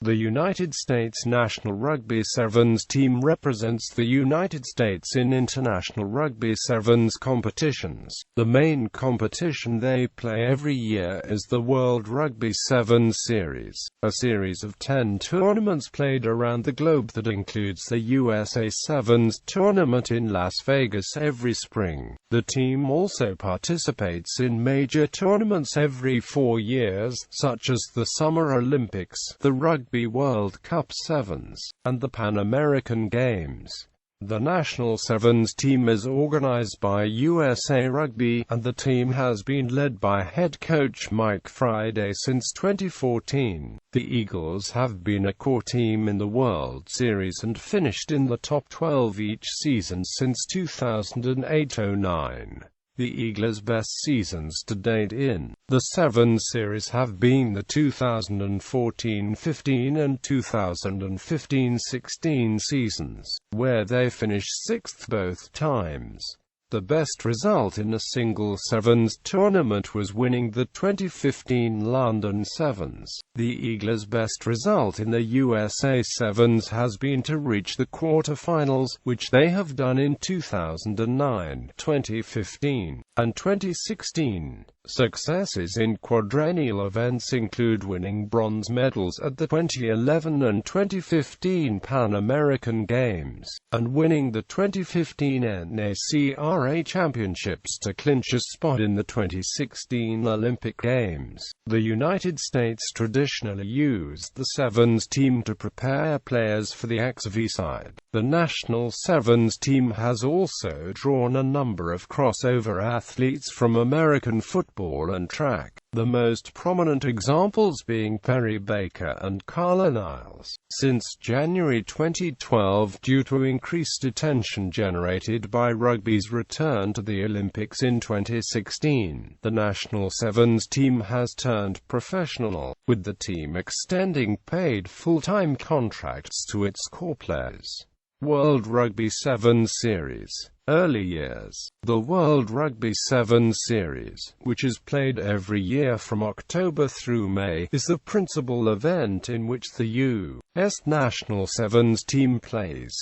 The United States national rugby sevens team represents the United States in international rugby sevens competitions. The main competition they play every year is the World Rugby Sevens Series, a series of 10 tournaments played around the globe that includes the USA Sevens tournament in Las Vegas every spring. The team also participates in major tournaments every 4 years, such as the Summer Olympics, the Rugby World Cup Sevens, and the Pan American Games. The national sevens team is organized by USA Rugby, and the team has been led by head coach Mike Friday since 2014. The Eagles have been a core team in the World Series and finished in the top 12 each season since 2008-09. The Eagles' best seasons to date in the Sevens Series have been the 2014-15 and 2015-16 seasons, where they finished 6th both times. The best result in a single Sevens tournament was winning the 2015 London Sevens. The Eagles' best result in the USA Sevens has been to reach the quarterfinals, which they have done in 2009, 2015, and 2016. Successes in quadrennial events include winning bronze medals at the 2011 and 2015 Pan American Games, and winning the 2015 NACRA Championships to clinch a spot in the 2016 Olympic Games. The United States traditionally used the Sevens team to prepare players for the XV side. The national Sevens team has also drawn a number of crossover athletes from American football and track, the most prominent examples being Perry Baker and Carla Niles. Since January 2012, due to increased attention generated by rugby's return to the Olympics in 2016, the national Sevens team has turned professional, with the team extending paid full-time contracts to its core players. World Rugby Sevens Series. Early years. The World Rugby Sevens Series, which is played every year from October through May, is the principal event in which the U.S. national sevens team plays.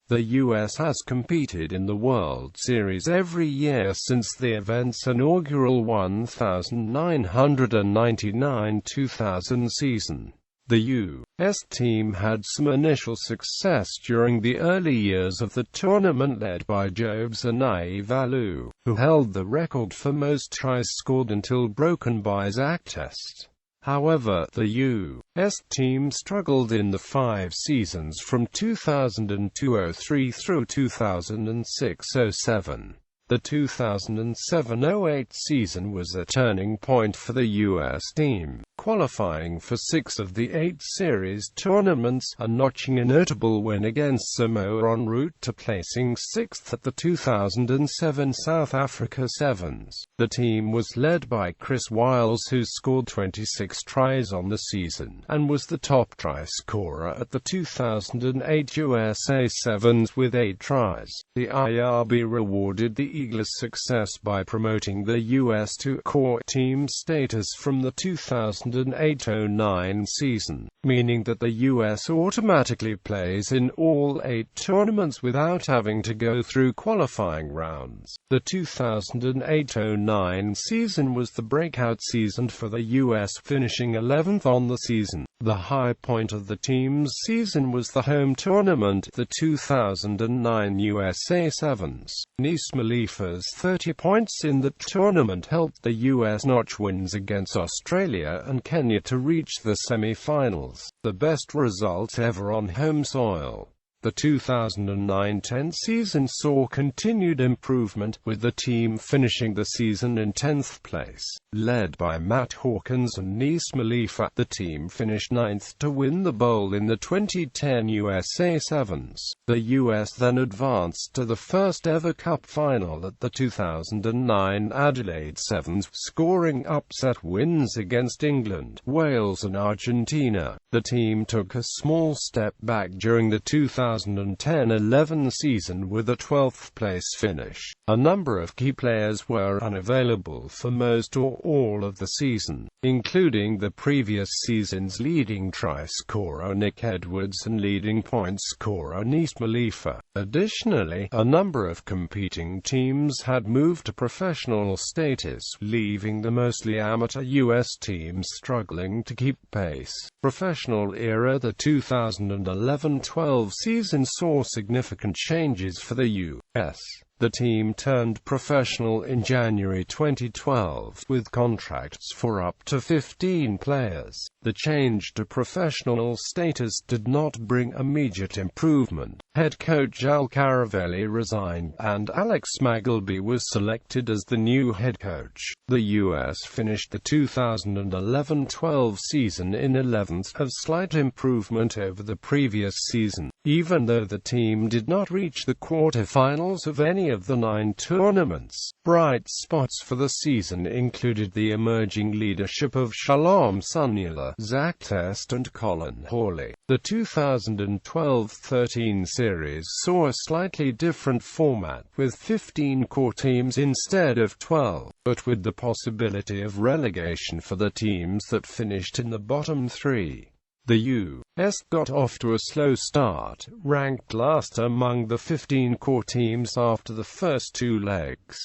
The U.S. has competed in the World Series every year since the event's inaugural 1999-2000 season. The U.S. team had some initial success during the early years of the tournament, led by Jobs Anaivalu, who held the record for most tries scored until broken by Zach Test. However, the U.S. team struggled in the 5 seasons from 2002-03 through 2006-07. The 2007-08 season was a turning point for the U.S. team, qualifying for 6 of the 8 series tournaments, and notching a notable win against Samoa en route to placing 6th at the 2007 South Africa Sevens. The team was led by Chris Wiles, who scored 26 tries on the season, and was the top try scorer at the 2008 USA Sevens with 8 tries. The IRB rewarded the Eagles' success by promoting the U.S. to core team status from the 2008-09 season, meaning that the U.S. automatically plays in all 8 tournaments without having to go through qualifying rounds. The 2008-09 season was the breakout season for the U.S., finishing 11th on the season. The high point of the team's season was the home tournament, the 2009 USA Sevens. Nice Malifa's 30 points in the tournament helped the U.S. notch wins against Australia and Kenya to reach the semi-finals, the best result ever on home soil. The 2009-10 season saw continued improvement, with the team finishing the season in 10th place. Led by Matt Hawkins and Nice Malifa, the team finished 9th to win the bowl in the 2010 USA Sevens. The U.S. then advanced to the first ever Cup final at the 2009 Adelaide Sevens, scoring upset wins against England, Wales and Argentina. The team took a small step back during the 2010 2010-11 season with a 12th place finish. A number of key players were unavailable for most or all of the season, including the previous season's leading try scorer Nick Edwards and leading point scorer Nis Malifa. Additionally, a number of competing teams had moved to professional status, leaving the mostly amateur U.S. teams struggling to keep pace. Professional era. The 2011-12 season saw significant changes for the U.S. The team turned professional in January 2012, with contracts for up to 15 players. The change to professional status did not bring immediate improvement. Head coach Al Caravelli resigned, and Alex Magleby was selected as the new head coach. The U.S. finished the 2011-12 season in 11th, a slight improvement over the previous season, even though the team did not reach the quarterfinals of any of the 9 tournaments. Bright spots for the season included the emerging leadership of Shalom Sunula, Zach Test and Colin Hawley. The 2012-13 series saw a slightly different format, with 15 core teams instead of 12, but with the possibility of relegation for the teams that finished in the bottom 3. The U.S. got off to a slow start, ranked last among the 15 core teams after the first 2 legs.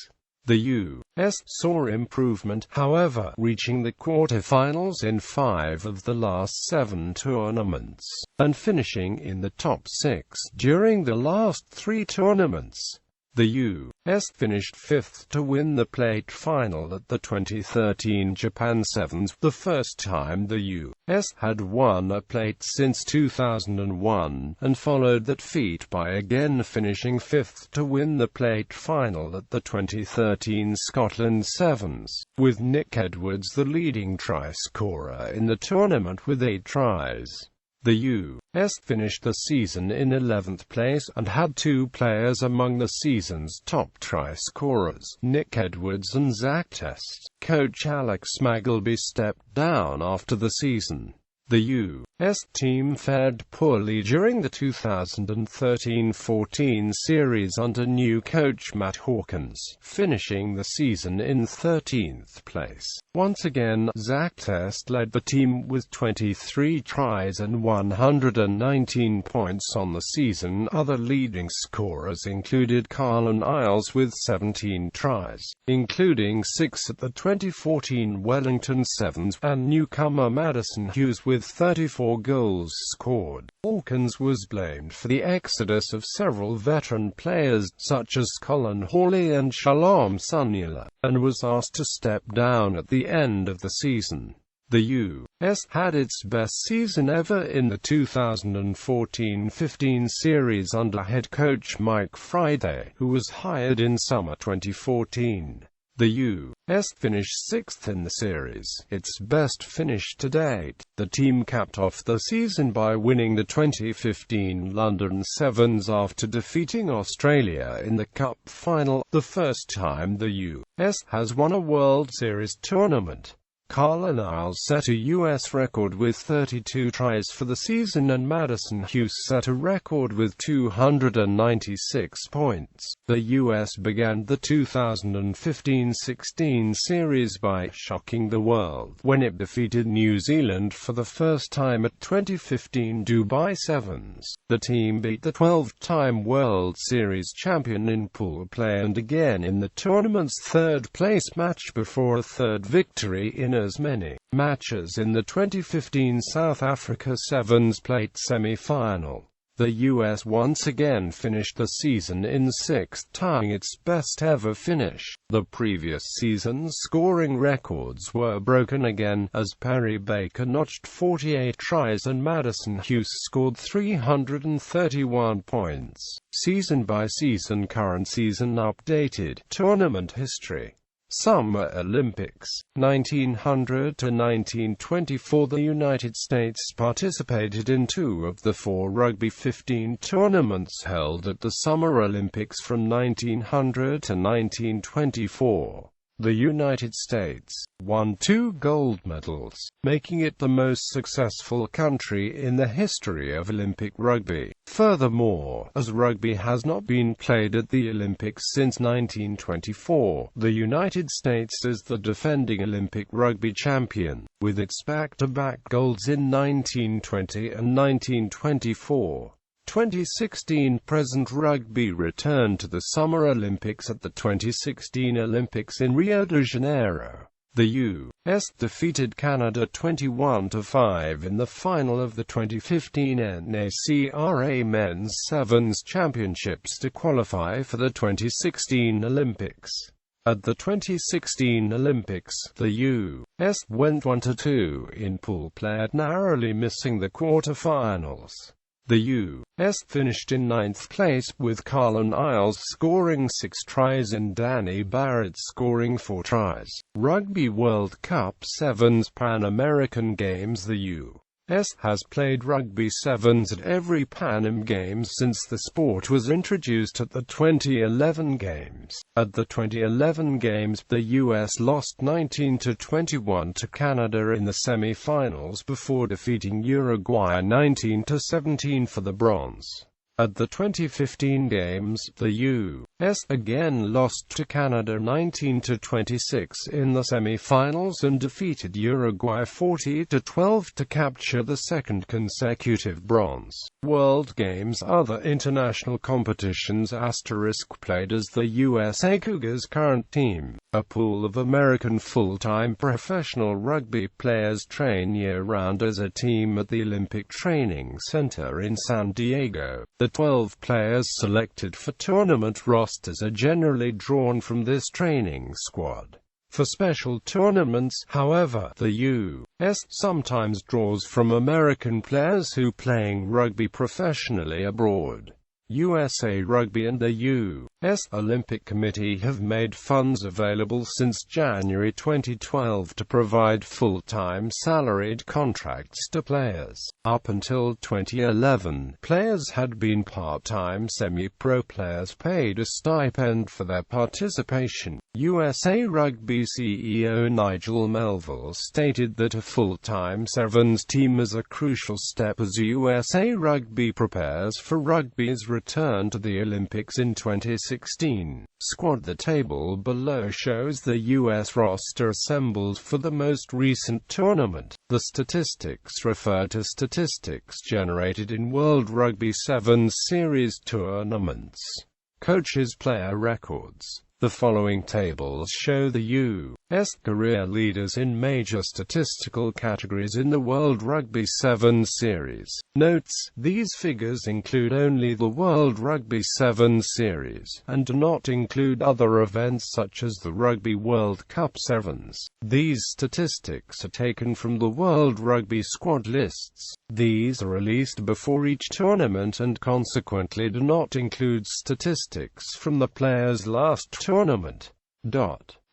The U.S. saw improvement, however, reaching the quarterfinals in 5 of the last 7 tournaments, and finishing in the top 6 during the last 3 tournaments. The U.S. finished 5th to win the plate final at the 2013 Japan Sevens, the first time the U.S. had won a plate since 2001, and followed that feat by again finishing 5th to win the plate final at the 2013 Scotland Sevens, with Nick Edwards the leading try scorer in the tournament with 8 tries. The U.S. finished the season in 11th place, and had 2 players among the season's top try scorers, Nick Edwards and Zach Test. Coach Alex Magleby stepped down after the season. The U.S. team fared poorly during the 2013-14 series under new coach Matt Hawkins, finishing the season in 13th place. Once again, Zach Test led the team with 23 tries and 119 points on the season. Other leading scorers included Carlin Isles with 17 tries, including 6 at the 2014 Wellington Sevens, and newcomer Madison Hughes with 34 goals scored. Hawkins was blamed for the exodus of several veteran players, such as Colin Hawley and Shalom Sunula, and was asked to step down at the end of the season. The U.S. had its best season ever in the 2014-15 series under head coach Mike Friday, who was hired in summer 2014. The U.S. finished 6th in the series, its best finish to date. The team capped off the season by winning the 2015 London Sevens after defeating Australia in the Cup final, the first time the U.S. has won a World Series tournament. Carlin Isles set a U.S. record with 32 tries for the season, and Madison Hughes set a record with 296 points. The U.S. began the 2015-16 series by shocking the world when it defeated New Zealand for the first time at 2015 Dubai Sevens. The team beat the 12-time World Series champion in pool play and again in the tournament's third-place match before a third victory in as many matches in the 2015 South Africa Sevens Plate semi-final. The U.S. once again finished the season in 6th, tying its best ever finish. The previous season's scoring records were broken again, as Perry Baker notched 48 tries and Madison Hughes scored 331 points. Season by season, current season updated. Tournament history. Summer Olympics, 1900 to 1924. The United States participated in 2 of the 4 Rugby 15 tournaments held at the Summer Olympics from 1900 to 1924. The United States won 2 gold medals, making it the most successful country in the history of Olympic rugby. Furthermore, as rugby has not been played at the Olympics since 1924, the United States is the defending Olympic rugby champion, with its back-to-back golds in 1920 and 1924. 2016 present rugby returned to the Summer Olympics at the 2016 Olympics in Rio de Janeiro. The U.S. defeated Canada 21-5 in the final of the 2015 NACRA Men's Sevens Championships to qualify for the 2016 Olympics. At the 2016 Olympics, the U.S. went 1-2 in pool play, narrowly missing the quarterfinals. The U.S. finished in 9th place, with Carlin Isles scoring 6 tries and Danny Barrett scoring 4 tries. Rugby World Cup Sevens Pan American Games. The U.S. has played Rugby Sevens at every Pan Am Games since the sport was introduced at the 2011 Games. At the 2011 Games, the U.S. lost 19-21 to Canada in the semi-finals before defeating Uruguay 19-17 for the bronze. At the 2015 Games, the U.S. again lost to Canada 19-26 in the semi-finals and defeated Uruguay 40-12 to capture the second consecutive bronze. World Games. Other international competitions * played as the USA Cougars current team. A pool of American full-time professional rugby players train year-round as a team at the Olympic Training Center in San Diego. The 12 players selected for tournament rosters are generally drawn from this training squad. For special tournaments, however, the U.S. sometimes draws from American players who playing rugby professionally abroad. USA Rugby and the U.S. Olympic Committee have made funds available since January 2012 to provide full-time salaried contracts to players. Up until 2011, players had been part-time semi-pro players paid a stipend for their participation. USA Rugby CEO Nigel Melville stated that a full-time Sevens team is a crucial step as USA Rugby prepares for rugby's return to the Olympics in 2016. Squad. The table below shows the U.S. roster assembled for the most recent tournament. The statistics refer to statistics generated in World Rugby Sevens Series tournaments. Coaches' player records. The following tables show the U.S. career leaders in major statistical categories in the World Rugby Sevens Series. Notes: these figures include only the World Rugby Sevens Series, and do not include other events such as the Rugby World Cup Sevens. These statistics are taken from the World Rugby squad lists. These are released before each tournament and consequently do not include statistics from the player's last tournament.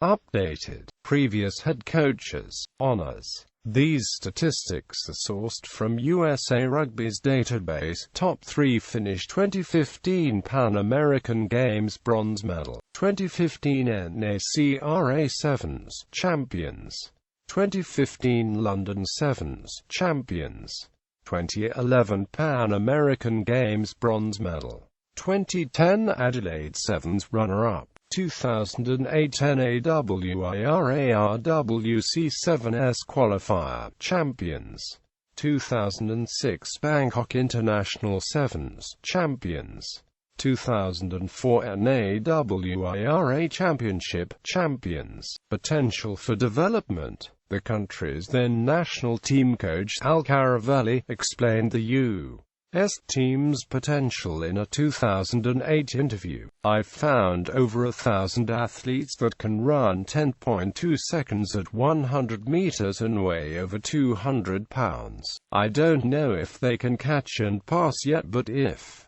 Updated. Previous head coaches. Honors. These statistics are sourced from USA Rugby's database. Top 3 finish: 2015 Pan American Games bronze medal, 2015 NACRA Sevens champions, 2015 London Sevens champions, 2011 Pan American Games bronze medal, 2010 Adelaide Sevens runner-up, 2008 NAWIRA RWC7S qualifier champions, 2006 Bangkok International Sevens champions, 2004 NAWIRA Championship champions. Potential for development. The country's then national team coach Al Caravelli explained the U.S. team's potential in a 2008 interview. "I've found over 1,000 athletes that can run 10.2 seconds at 100 meters and weigh over 200 pounds. I don't know if they can catch and pass yet, but if...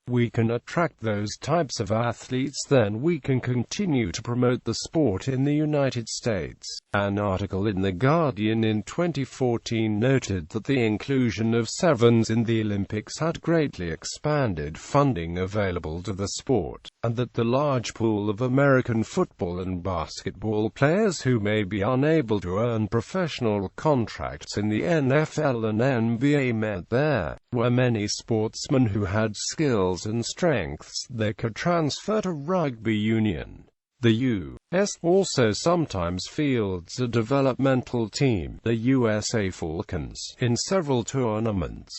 we can attract those types of athletes, then we can continue to promote the sport in the United States. An article in The Guardian in 2014 noted that the inclusion of sevens in the Olympics had greatly expanded funding available to the sport, and that the large pool of American football and basketball players who may be unable to earn professional contracts in the NFL and NBA meant there were many sportsmen who had skills and strengths they could transfer to rugby union. The U.S. also sometimes fields a developmental team, the USA Falcons, in several tournaments.